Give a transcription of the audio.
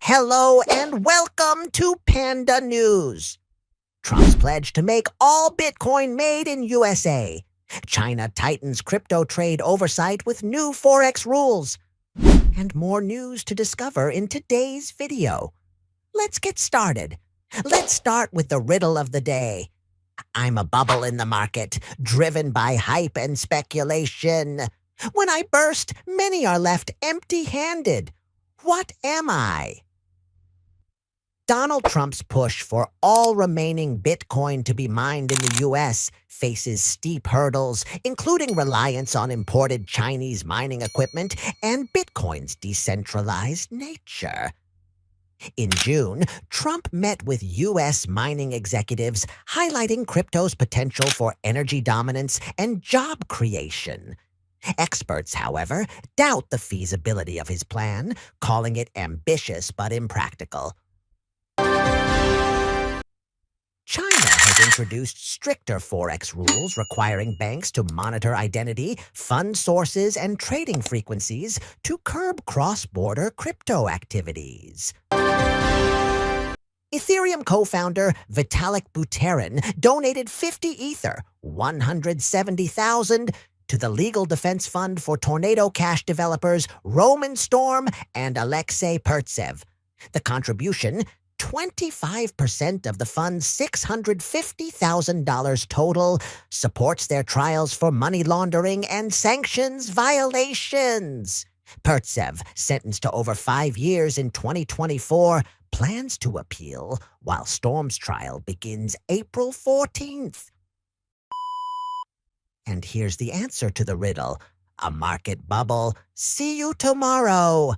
Hello and welcome to Panda News. Trump's pledge to make all Bitcoin made in USA. China tightens crypto trade oversight with new Forex rules. And more news to discover in today's video. Let's get started. Let's start with the riddle of the day. I'm a bubble in the market, driven by hype and speculation. When I burst, many are left empty-handed. What am I? Donald Trump's push for all remaining Bitcoin to be mined in the U.S. faces steep hurdles, including reliance on imported Chinese mining equipment and Bitcoin's decentralized nature. In June, Trump met with U.S. mining executives, highlighting crypto's potential for energy dominance and job creation. Experts, however, doubt the feasibility of his plan, calling it ambitious but impractical. China has introduced stricter Forex rules requiring banks to monitor identity, fund sources, and trading frequencies to curb cross-border crypto activities. Ethereum co-founder Vitalik Buterin donated 50 Ether, 170,000, to the Legal Defense Fund for Tornado Cash developers Roman Storm and Alexei Pertsev. The contribution, 25% of the fund's $650,000 total, supports their trials for money laundering and sanctions violations. Pertsev, sentenced to over 5 years in 2024, plans to appeal, while Storm's trial begins April 14th. And here's the answer to the riddle. A market bubble. See you tomorrow.